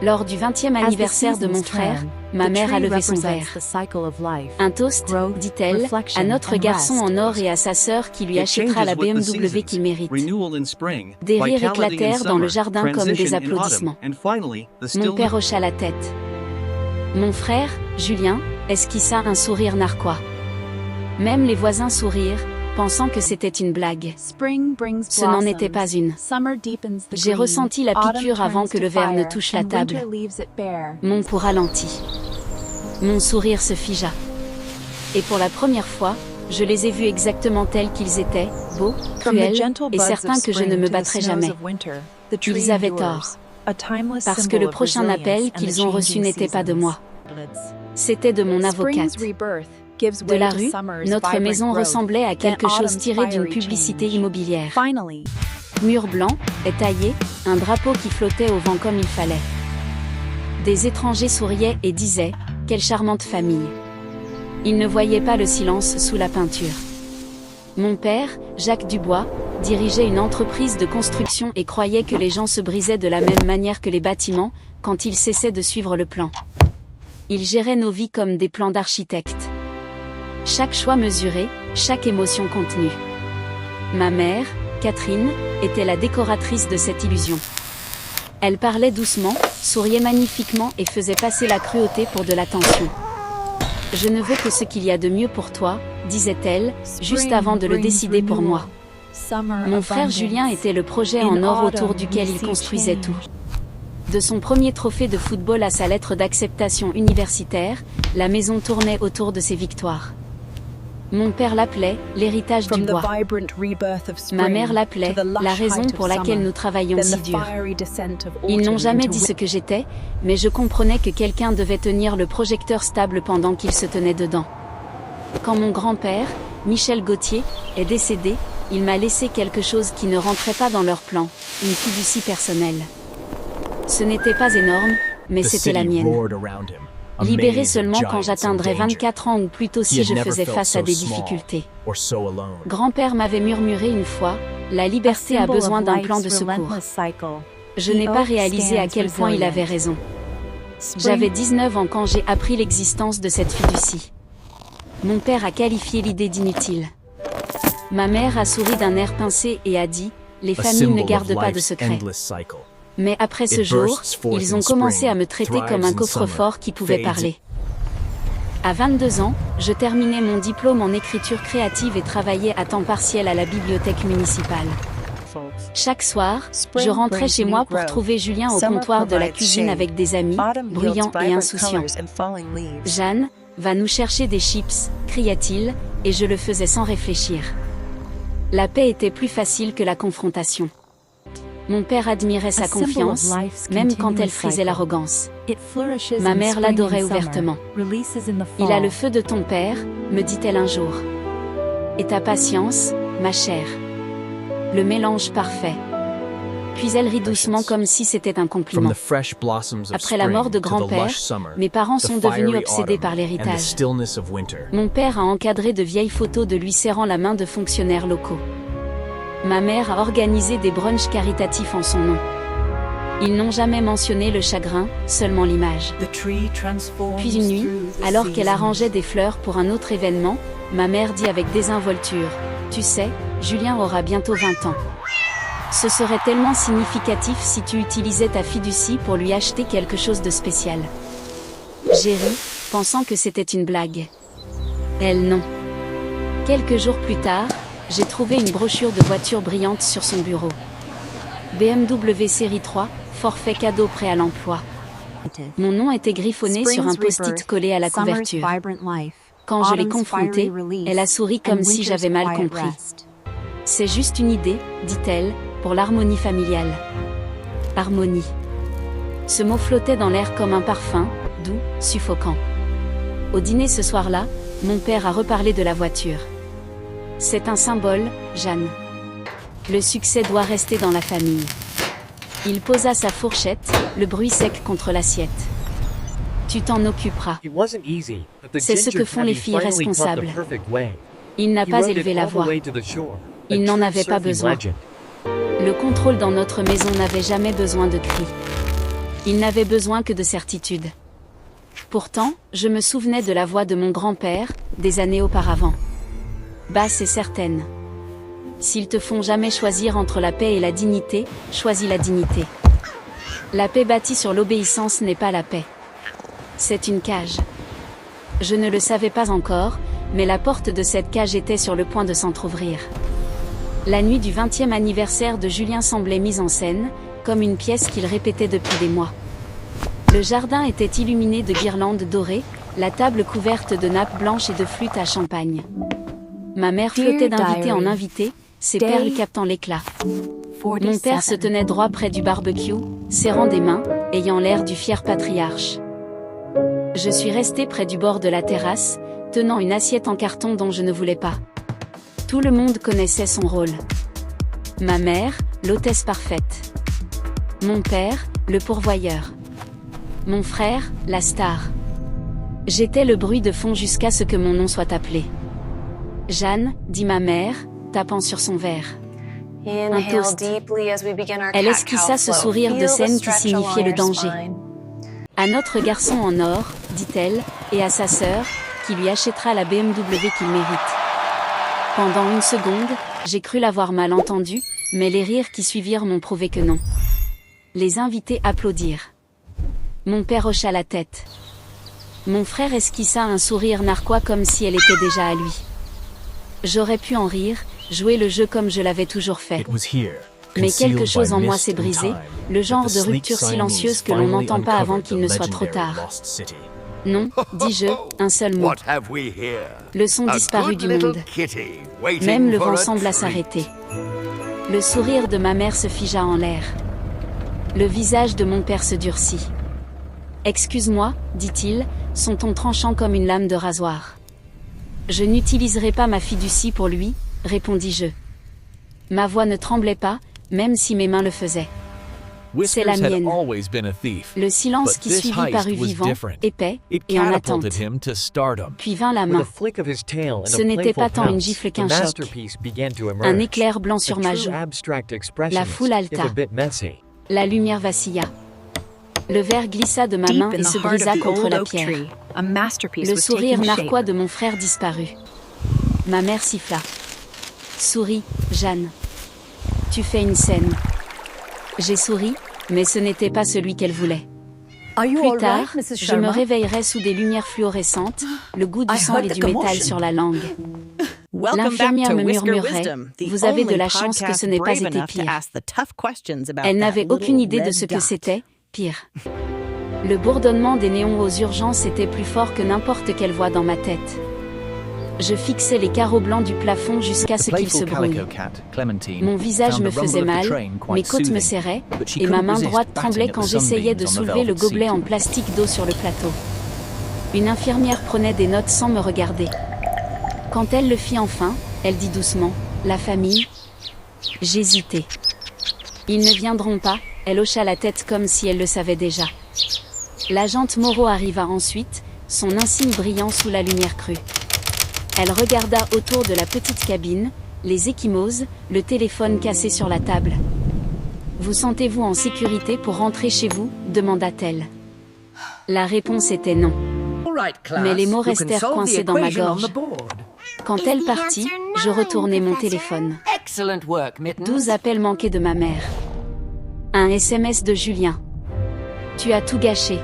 Lors du 20e anniversaire de mon frère, ma mère a levé son verre. Un toast, dit-elle, à notre garçon en or et à sa sœur qui lui achètera la BMW qu'il mérite. Des rires éclatèrent dans le jardin comme des applaudissements. Mon père hocha la tête. Mon frère, Julien, esquissa un sourire narquois. Même les voisins sourirent, pensant que c'était une blague. Ce n'en était pas une. J'ai ressenti la piqûre avant que le verre ne touche la table. Mon pouls ralentit. Mon sourire se figea. Et pour la première fois, je les ai vus exactement tels qu'ils étaient, beaux, cruels, et certains que je ne me battrais jamais. Ils avaient tort. Parce que le prochain appel qu'ils ont reçu n'était pas de moi. C'était de mon avocate. De la rue, notre maison ressemblait à quelque chose tiré d'une publicité immobilière. Mur blanc, étayé, un drapeau qui flottait au vent comme il fallait. Des étrangers souriaient et disaient « Quelle charmante famille !» Ils ne voyaient pas le silence sous la peinture. Mon père, Jacques Dubois, dirigeait une entreprise de construction et croyait que les gens se brisaient de la même manière que les bâtiments, quand ils cessaient de suivre le plan. Il gérait nos vies comme des plans d'architecte. Chaque choix mesuré, chaque émotion contenue. Ma mère, Catherine, était la décoratrice de cette illusion. Elle parlait doucement, souriait magnifiquement et faisait passer la cruauté pour de l'attention. « Je ne veux que ce qu'il y a de mieux pour toi », disait-elle, juste avant de le décider pour moi. Mon frère Julien était le projet en or autour duquel il construisait tout. De son premier trophée de football à sa lettre d'acceptation universitaire, la maison tournait autour de ses victoires. Mon père l'appelait « l'héritage du bois ». Ma mère l'appelait « la raison pour laquelle nous travaillons si dur ». Ils n'ont jamais dit ce que j'étais, mais je comprenais que quelqu'un devait tenir le projecteur stable pendant qu'il se tenait dedans. Quand mon grand-père, Michel Gauthier, est décédé, il m'a laissé quelque chose qui ne rentrait pas dans leur plan, une fiducie personnelle. Ce n'était pas énorme, mais c'était la mienne. Libéré seulement quand j'atteindrais 24 ans ou plutôt si je faisais face à des difficultés. Grand-père m'avait murmuré une fois, la liberté a besoin d'un plan de secours. Je n'ai pas réalisé à quel point il avait raison. J'avais 19 ans quand j'ai appris l'existence de cette fiducie. Mon père a qualifié l'idée d'inutile. Ma mère a souri d'un air pincé et a dit, les familles ne gardent pas de secrets. Mais après ce jour, ils ont commencé à me traiter comme un coffre-fort qui pouvait parler. À 22 ans, je terminais mon diplôme en écriture créative et travaillais à temps partiel à la bibliothèque municipale. Chaque soir, je rentrais chez moi pour trouver Julien au comptoir de la cuisine avec des amis, bruyants et insouciants. « Jeanne, va nous chercher des chips », cria-t-il, et je le faisais sans réfléchir. La paix était plus facile que la confrontation. Mon père admirait sa confiance, même quand elle frisait l'arrogance. Ma mère l'adorait ouvertement. « Il a le feu de ton père », me dit-elle un jour. « Et ta patience, ma chère. Le mélange parfait. » Puis elle rit doucement comme si c'était un compliment. Après la mort de grand-père, mes parents sont devenus obsédés par l'héritage. Mon père a encadré de vieilles photos de lui serrant la main de fonctionnaires locaux. Ma mère a organisé des brunchs caritatifs en son nom. Ils n'ont jamais mentionné le chagrin, seulement l'image. Puis une nuit, alors qu'elle arrangeait des fleurs pour un autre événement, ma mère dit avec désinvolture, « Tu sais, Julien aura bientôt 20 ans. Ce serait tellement significatif si tu utilisais ta fiducie pour lui acheter quelque chose de spécial. » J'ai ri, pensant que c'était une blague. Elle non. Quelques jours plus tard, j'ai trouvé une brochure de voiture brillante sur son bureau. BMW série 3, forfait cadeau prêt à l'emploi. Mon nom était griffonné sur un post-it collé à la couverture. Quand je l'ai confrontée, elle a souri comme si j'avais mal compris. « C'est juste une idée, dit-elle, pour l'harmonie familiale. » Harmonie. Ce mot flottait dans l'air comme un parfum, doux, suffocant. Au dîner ce soir-là, mon père a reparlé de la voiture. C'est un symbole, Jeanne. Le succès doit rester dans la famille. Il posa sa fourchette, le bruit sec contre l'assiette. Tu t'en occuperas. C'est ce que font les filles responsables. Il n'a pas élevé la voix. Il n'en avait pas besoin. Le contrôle dans notre maison n'avait jamais besoin de cris. Il n'avait besoin que de certitude. Pourtant, je me souvenais de la voix de mon grand-père, des années auparavant. Basse et certaine. S'ils te font jamais choisir entre la paix et la dignité, choisis la dignité. La paix bâtie sur l'obéissance n'est pas la paix. C'est une cage. Je ne le savais pas encore, mais la porte de cette cage était sur le point de s'entrouvrir. La nuit du 20e anniversaire de Julien semblait mise en scène, comme une pièce qu'il répétait depuis des mois. Le jardin était illuminé de guirlandes dorées, la table couverte de nappes blanches et de flûtes à champagne. Ma mère flottait d'invité en invité, ses perles captant l'éclat. Mon père se tenait droit près du barbecue, serrant des mains, ayant l'air du fier patriarche. Je suis restée près du bord de la terrasse, tenant une assiette en carton dont je ne voulais pas. Tout le monde connaissait son rôle. Ma mère, l'hôtesse parfaite. Mon père, le pourvoyeur. Mon frère, la star. J'étais le bruit de fond jusqu'à ce que mon nom soit appelé. Jeanne, dit ma mère, tapant sur son verre. Un toast. Elle esquissa ce sourire de scène qui signifiait le danger. À notre garçon en or, dit-elle, et à sa sœur, qui lui achètera la BMW qu'il mérite. Pendant une seconde, j'ai cru l'avoir mal entendu, mais les rires qui suivirent m'ont prouvé que non. Les invités applaudirent. Mon père hocha la tête. Mon frère esquissa un sourire narquois comme si elle était déjà à lui. J'aurais pu en rire, jouer le jeu comme je l'avais toujours fait. Mais quelque chose en moi s'est brisé, le genre de rupture silencieuse que l'on n'entend pas avant qu'il ne soit trop tard. Non, dis-je, un seul mot. Le son disparut du monde. Même le vent sembla s'arrêter. Le sourire de ma mère se figea en l'air. Le visage de mon père se durcit. « Excuse-moi, dit-il, son ton tranchant comme une lame de rasoir. Je n'utiliserai pas ma fiducie pour lui, répondis-je. Ma voix ne tremblait pas, même si mes mains le faisaient. C'est la mienne. Le silence qui suivit parut vivant, épais, et en attente. Puis vint la main. Ce n'était pas tant une gifle qu'un choc. Un éclair blanc sur ma joue. La foule haleta. La lumière vacilla. Le verre glissa de ma main et se brisa contre la pierre. Le sourire narquois de mon frère disparut. Ma mère siffla. Souris, Jeanne. Tu fais une scène. J'ai souri, mais ce n'était pas celui qu'elle voulait. Plus tard, je me réveillerai sous des lumières fluorescentes, le goût du sang et du métal sur la langue. L'infirmière me murmurait « Vous avez de la chance que ce n'ait pas été pire ». Elle n'avait aucune idée de ce que c'était, pire. Le bourdonnement des néons aux urgences était plus fort que n'importe quelle voix dans ma tête. Je fixais les carreaux blancs du plafond jusqu'à ce qu'ils se brouillent. Mon visage me faisait mal, mes côtes me serraient, et ma main droite tremblait quand j'essayais de soulever le gobelet en plastique d'eau sur le plateau. Une infirmière prenait des notes sans me regarder. Quand elle le fit enfin, elle dit doucement « La famille ?» J'hésitais. « Ils ne viendront pas », elle hocha la tête comme si elle le savait déjà. L'agente Moreau arriva ensuite, son insigne brillant sous la lumière crue. Elle regarda autour de la petite cabine, les ecchymoses, le téléphone cassé sur la table. « Vous sentez-vous en sécurité pour rentrer chez vous ?» demanda-t-elle. La réponse était non. Mais les mots restèrent coincés dans ma gorge. Quand elle partit, je retournai mon téléphone. 12 appels manqués de ma mère. Un SMS de Julien. « Tu as tout gâché. »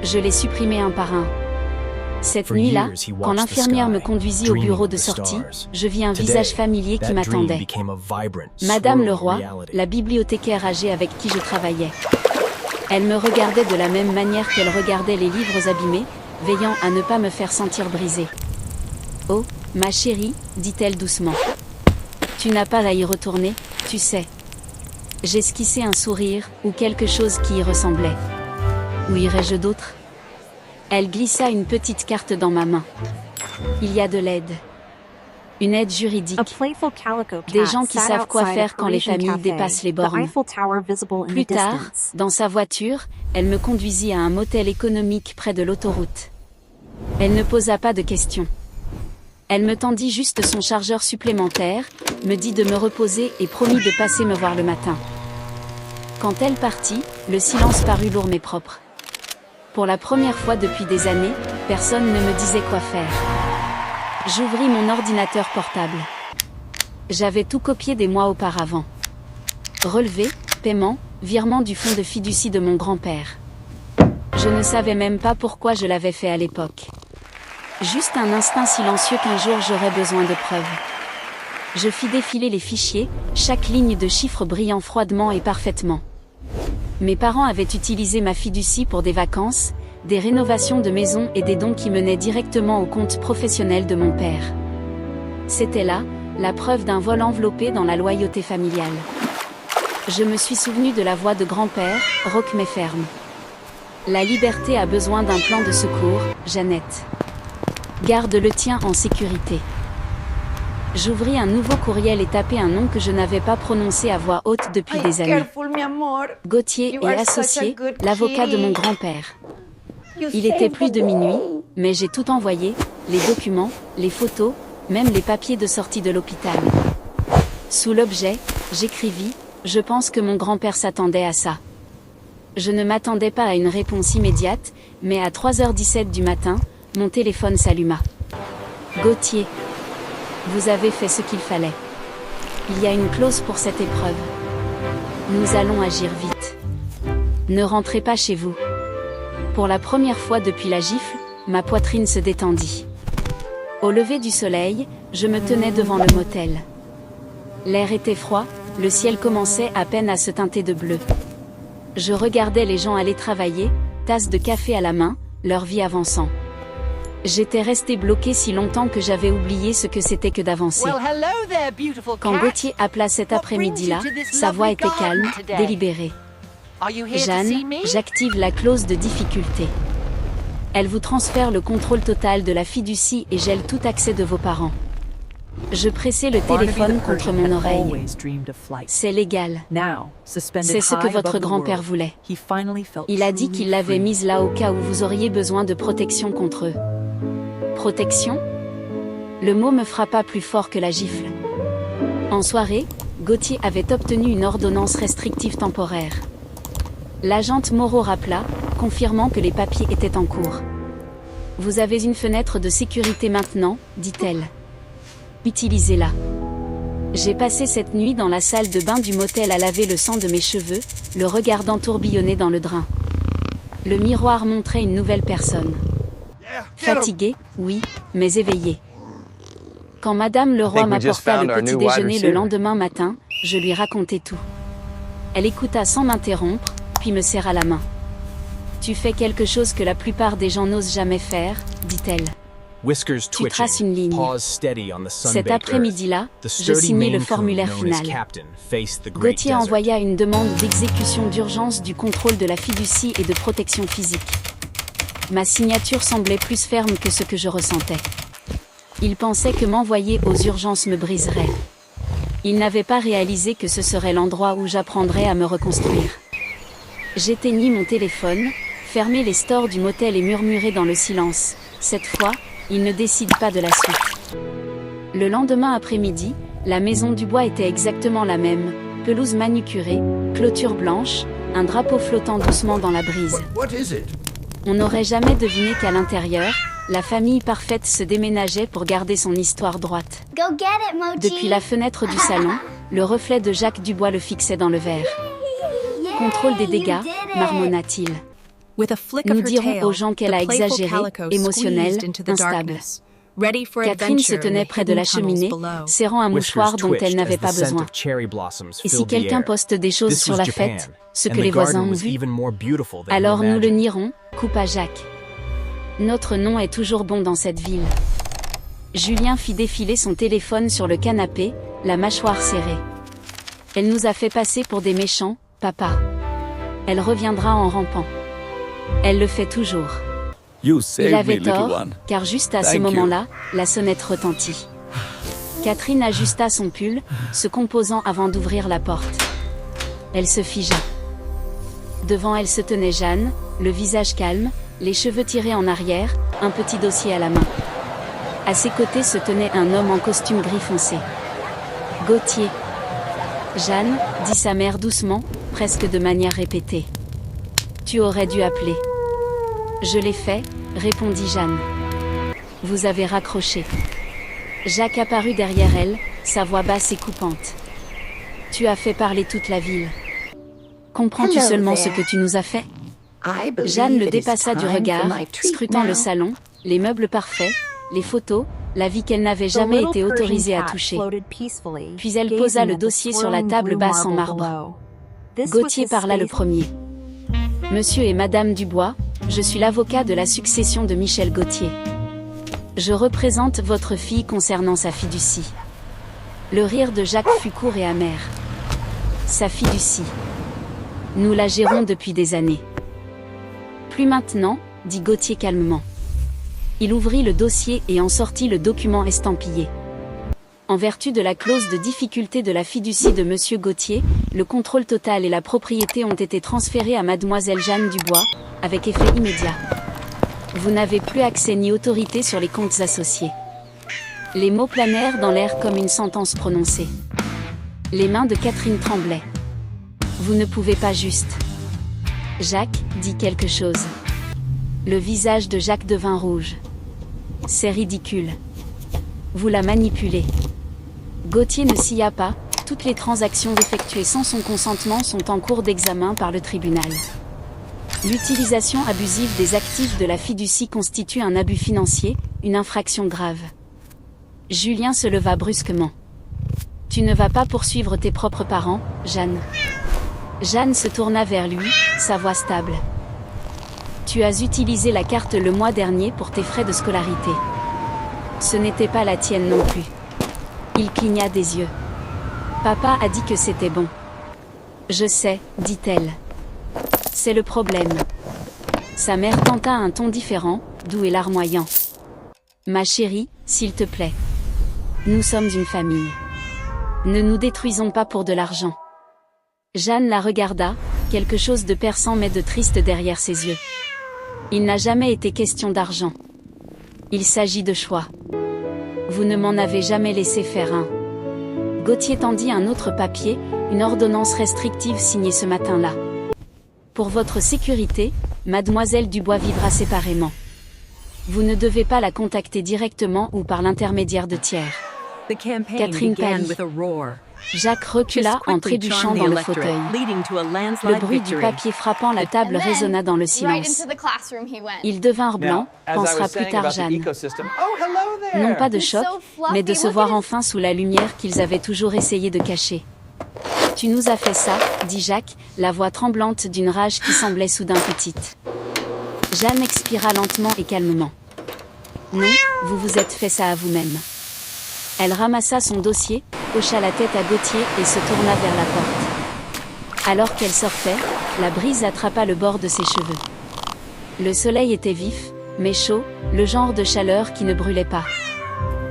Je l'ai supprimé un par un. Cette nuit-là, quand l'infirmière me conduisit au bureau de sortie, je vis un visage familier qui m'attendait. Madame Leroy, la bibliothécaire âgée avec qui je travaillais. Elle me regardait de la même manière qu'elle regardait les livres abîmés, veillant à ne pas me faire sentir brisée. « Oh, ma chérie, dit-elle doucement. Tu n'as pas à y retourner, tu sais. » J'esquissai un sourire, ou quelque chose qui y ressemblait. Où irais-je d'autre ? Elle glissa une petite carte dans ma main. Il y a de l'aide. Une aide juridique. Des gens qui savent quoi faire quand les familles dépassent les bornes. Plus tard, dans sa voiture, elle me conduisit à un motel économique près de l'autoroute. Elle ne posa pas de questions. Elle me tendit juste son chargeur supplémentaire, me dit de me reposer et promit de passer me voir le matin. Quand elle partit, le silence parut lourd mais propre. Pour la première fois depuis des années, personne ne me disait quoi faire. J'ouvris mon ordinateur portable. J'avais tout copié des mois auparavant. Relevé, paiement, virement du fonds de fiducie de mon grand-père. Je ne savais même pas pourquoi je l'avais fait à l'époque. Juste un instinct silencieux qu'un jour j'aurais besoin de preuves. Je fis défiler les fichiers, chaque ligne de chiffres brillant froidement et parfaitement. Mes parents avaient utilisé ma fiducie pour des vacances, des rénovations de maison et des dons qui menaient directement au compte professionnel de mon père. C'était là, la preuve d'un vol enveloppé dans la loyauté familiale. Je me suis souvenu de la voix de grand-père, rauque mais ferme. La liberté a besoin d'un plan de secours, Jeannette. Garde le tien en sécurité. J'ouvris un nouveau courriel et tapai un nom que je n'avais pas prononcé à voix haute depuis des années. Gauthier et associé, l'avocat de mon grand-père. Il était plus de minuit, mais j'ai tout envoyé, les documents, les photos, même les papiers de sortie de l'hôpital. Sous l'objet, j'écrivis, je pense que mon grand-père s'attendait à ça. Je ne m'attendais pas à une réponse immédiate, mais à 3h17 du matin, mon téléphone s'alluma. Gauthier. Vous avez fait ce qu'il fallait. Il y a une clause pour cette épreuve. Nous allons agir vite. Ne rentrez pas chez vous. Pour la première fois depuis la gifle, ma poitrine se détendit. Au lever du soleil, je me tenais devant le motel. L'air était froid, le ciel commençait à peine à se teinter de bleu. Je regardais les gens aller travailler, tasse de café à la main, leur vie avançant. J'étais resté bloqué si longtemps que j'avais oublié ce que c'était que d'avancer. Quand Gauthier appela cet après-midi-là, sa voix était calme, délibérée. Jeanne, j'active la clause de difficulté. Elle vous transfère le contrôle total de la fiducie et gèle tout accès de vos parents. Je pressai le téléphone contre mon oreille. C'est légal. C'est ce que votre grand-père voulait. Il a dit qu'il l'avait mise là au cas où vous auriez besoin de protection contre eux. Protection? Le mot me frappa plus fort que la gifle. En soirée, Gauthier avait obtenu une ordonnance restrictive temporaire. L'agente Moreau rappela, confirmant que les papiers étaient en cours. Vous avez une fenêtre de sécurité maintenant, dit-elle. Utilisez-la. J'ai passé cette nuit dans la salle de bain du motel à laver le sang de mes cheveux, le regardant tourbillonner dans le drain. Le miroir montrait une nouvelle personne. Fatiguée, oui, mais éveillée. Quand Madame Leroy m'apporta le petit déjeuner le lendemain matin, je lui racontai tout. Elle écouta sans m'interrompre, puis me serra la main. Tu fais quelque chose que la plupart des gens n'osent jamais faire, dit-elle. Tu traces une ligne. Cet après-midi-là, je signai le formulaire final. Gauthier envoya une demande d'exécution d'urgence du contrôle de la fiducie et de protection physique. Ma signature semblait plus ferme que ce que je ressentais. Il pensait que m'envoyer aux urgences me briserait. Il n'avait pas réalisé que ce serait l'endroit où j'apprendrais à me reconstruire. J'éteignis mon téléphone, fermai les stores du motel et murmurai dans le silence. Cette fois, il ne décide pas de la suite. Le lendemain après-midi, la maison du bois était exactement la même. Pelouse manucurée, clôture blanche, un drapeau flottant doucement dans la brise. On n'aurait jamais deviné qu'à l'intérieur, la famille parfaite se déménageait pour garder son histoire droite. Depuis la fenêtre du salon, le reflet de Jacques Dubois le fixait dans le verre. Contrôle des dégâts, marmonna-t-il. Nous dirons aux gens qu'elle a exagéré, émotionnelle, instable. Catherine se tenait près de la cheminée, serrant un mouchoir dont elle n'avait pas besoin. Et si quelqu'un poste des choses sur la fête, ce que les voisins ont vu, alors nous le nierons, coupa Jacques. Notre nom est toujours bon dans cette ville. Julien fit défiler son téléphone sur le canapé, la mâchoire serrée. Elle nous a fait passer pour des méchants, papa. Elle reviendra en rampant. Elle le fait toujours. Il avait tort, car juste à ce moment-là, la sonnette retentit. Catherine ajusta son pull, se composant avant d'ouvrir la porte. Elle se figea. Devant elle se tenait Jeanne, le visage calme, les cheveux tirés en arrière, un petit dossier à la main. À ses côtés se tenait un homme en costume gris foncé. Gauthier. Jeanne, dit sa mère doucement, presque de manière répétée. Tu aurais dû appeler. Je l'ai fait, répondit Jeanne. Vous avez raccroché. Jacques apparut derrière elle, sa voix basse et coupante. Tu as fait parler toute la ville. Comprends-tu seulement ce que tu nous as fait? Jeanne le dépassa du regard, scrutant le salon, les meubles parfaits, les photos, la vie qu'elle n'avait jamais été autorisée à toucher. Puis elle posa le dossier sur la table basse en marbre. Gauthier parla le premier. Monsieur et Madame Dubois, je suis l'avocat de la succession de Michel Gauthier. Je représente votre fille concernant sa fiducie. Le rire de Jacques fut court et amer. Sa fiducie. Nous la gérons depuis des années. Plus maintenant, dit Gauthier calmement. Il ouvrit le dossier et en sortit le document estampillé. En vertu de la clause de difficulté de la fiducie de Monsieur Gauthier, le contrôle total et la propriété ont été transférés à Mademoiselle Jeanne Dubois, avec effet immédiat. Vous n'avez plus accès ni autorité sur les comptes associés. Les mots planèrent dans l'air comme une sentence prononcée. Les mains de Catherine tremblaient. Vous ne pouvez pas juste. Jacques dit quelque chose. Le visage de Jacques devint rouge. C'est ridicule. Vous la manipulez. Gauthier ne s'y a pas, toutes les transactions effectuées sans son consentement sont en cours d'examen par le tribunal. L'utilisation abusive des actifs de la fiducie constitue un abus financier, une infraction grave. Julien se leva brusquement. Tu ne vas pas poursuivre tes propres parents, Jeanne. Jeanne se tourna vers lui, sa voix stable. Tu as utilisé la carte le mois dernier pour tes frais de scolarité. Ce n'était pas la tienne non plus. Il cligna des yeux. Papa a dit que c'était bon. Je sais, dit-elle. C'est le problème. Sa mère tenta un ton différent, doux et larmoyant. Ma chérie, s'il te plaît. Nous sommes une famille. Ne nous détruisons pas pour de l'argent. Jeanne la regarda, quelque chose de perçant mais de triste derrière ses yeux. Il n'a jamais été question d'argent. Il s'agit de choix. Vous ne m'en avez jamais laissé faire un. Gauthier tendit un autre papier, une ordonnance restrictive signée ce matin-là. Pour votre sécurité, Mademoiselle Dubois vivra séparément. Vous ne devez pas la contacter directement ou par l'intermédiaire de tiers. Catherine pâlit. Jacques recula en trébuchant dans le fauteuil. Le bruit du papier frappant la table résonna dans le silence. Ils devinrent blancs, pensera plus tard Jeanne. Non pas de choc, mais de se voir enfin sous la lumière qu'ils avaient toujours essayé de cacher. Tu nous as fait ça, dit Jacques, la voix tremblante d'une rage qui semblait soudain petite. Jeanne expira lentement et calmement. Non, vous vous êtes fait ça à vous-même. Elle ramassa son dossier, hocha la tête à Gauthier et se tourna vers la porte. Alors qu'elle sortait, la brise attrapa le bord de ses cheveux. Le soleil était vif, mais chaud, le genre de chaleur qui ne brûlait pas.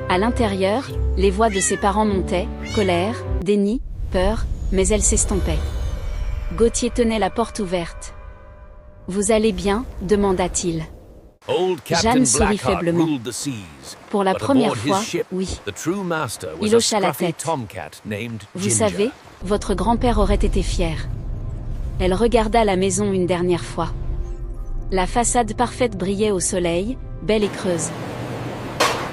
À l'intérieur, les voix de ses parents montaient, colère, déni, peur, mais elles s'estompaient. Gauthier tenait la porte ouverte. « Vous allez bien ?» demanda-t-il. Jeanne sourit faiblement. Pour la première fois, oui. Il hocha la tête. Vous savez, votre grand-père aurait été fier. Elle regarda la maison une dernière fois. La façade parfaite brillait au soleil, belle et creuse.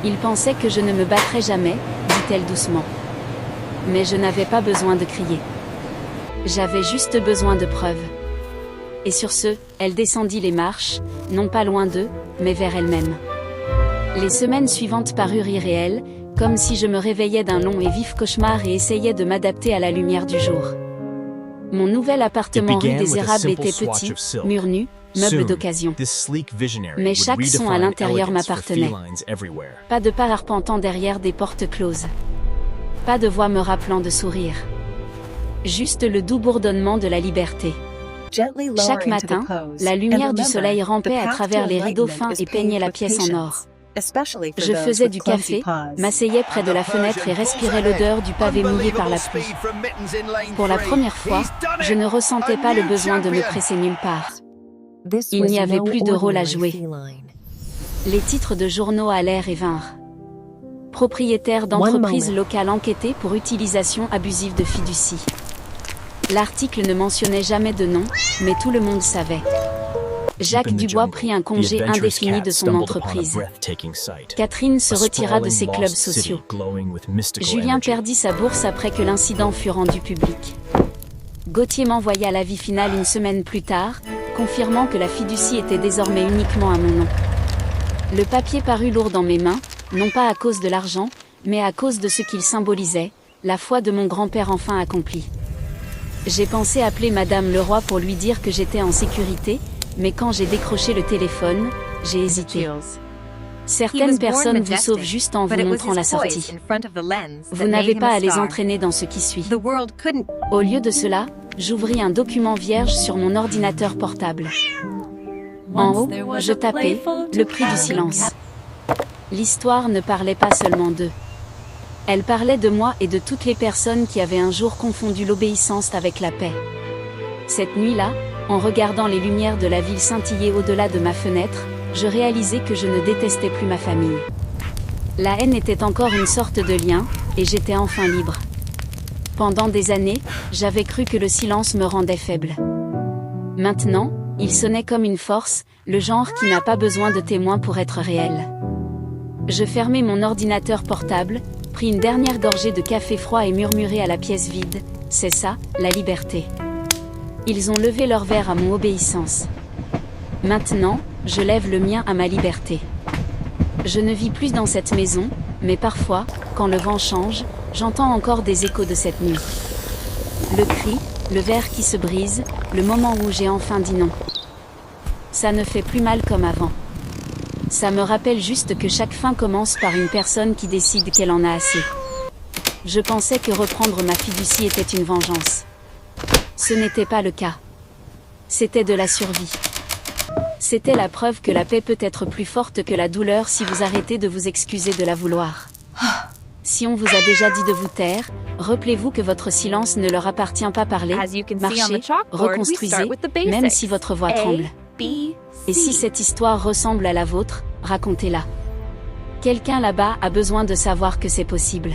Il pensait que je ne me battrais jamais, dit-elle doucement. Mais je n'avais pas besoin de crier. J'avais juste besoin de preuves. Et sur ce, elle descendit les marches, non pas loin d'eux, mais vers elle-même. Les semaines suivantes parurent irréelles, comme si je me réveillais d'un long et vif cauchemar et essayais de m'adapter à la lumière du jour. Mon nouvel appartement rue des Érables était petit, murs nus, meubles d'occasion. Mais chaque son à l'intérieur m'appartenait. Pas de pas arpentant derrière des portes closes. Pas de voix me rappelant de sourire. Juste le doux bourdonnement de la liberté. Chaque matin, la lumière du soleil rampait à travers les rideaux fins et peignait la pièce en or. Je faisais du café, m'asseyais près de la fenêtre et respirais l'odeur du pavé mouillé par la pluie. Pour la première fois, je ne ressentais pas le besoin de me presser nulle part. Il n'y avait plus de rôle à jouer. Les titres de journaux allèrent et vinrent. Propriétaire d'entreprises locales enquêtées pour utilisation abusive de fiducie. L'article ne mentionnait jamais de nom, mais tout le monde savait. Jacques Dubois prit un congé indéfini de son entreprise. Catherine se retira de ses clubs sociaux. Julien perdit sa bourse après que l'incident fut rendu public. Gauthier m'envoya l'avis final une semaine plus tard, confirmant que la fiducie était désormais uniquement à mon nom. Le papier parut lourd dans mes mains, non pas à cause de l'argent, mais à cause de ce qu'il symbolisait, la foi de mon grand-père enfin accomplie. J'ai pensé appeler Madame Leroy pour lui dire que j'étais en sécurité, mais quand j'ai décroché le téléphone, j'ai hésité. Certaines personnes vous sauvent juste en vous montrant la sortie. Vous n'avez pas à les entraîner dans ce qui suit. Au lieu de cela, j'ouvris un document vierge sur mon ordinateur portable. En haut, je tapais « Le prix du silence ». L'histoire ne parlait pas seulement d'eux. Elle parlait de moi et de toutes les personnes qui avaient un jour confondu l'obéissance avec la paix. Cette nuit-là, en regardant les lumières de la ville scintiller au-delà de ma fenêtre, je réalisais que je ne détestais plus ma famille. La haine était encore une sorte de lien, et j'étais enfin libre. Pendant des années, j'avais cru que le silence me rendait faible. Maintenant, il sonnait comme une force, le genre qui n'a pas besoin de témoins pour être réel. Je fermai mon ordinateur portable, pris une dernière gorgée de café froid et murmurai à la pièce vide, « C'est ça, la liberté ». Ils ont levé leur verre à mon obéissance. Maintenant, je lève le mien à ma liberté. Je ne vis plus dans cette maison, mais parfois, quand le vent change, j'entends encore des échos de cette nuit. Le cri, le verre qui se brise, le moment où j'ai enfin dit non. Ça ne fait plus mal comme avant. Ça me rappelle juste que chaque fin commence par une personne qui décide qu'elle en a assez. Je pensais que reprendre ma fiducie était une vengeance. Ce n'était pas le cas. C'était de la survie. C'était la preuve que la paix peut être plus forte que la douleur si vous arrêtez de vous excuser de la vouloir. Si on vous a déjà dit de vous taire, rappelez-vous que votre silence ne leur appartient pas. Parlez, marchez, reconstruisez, même si votre voix tremble. Et si cette histoire ressemble à la vôtre, racontez-la. Quelqu'un là-bas a besoin de savoir que c'est possible.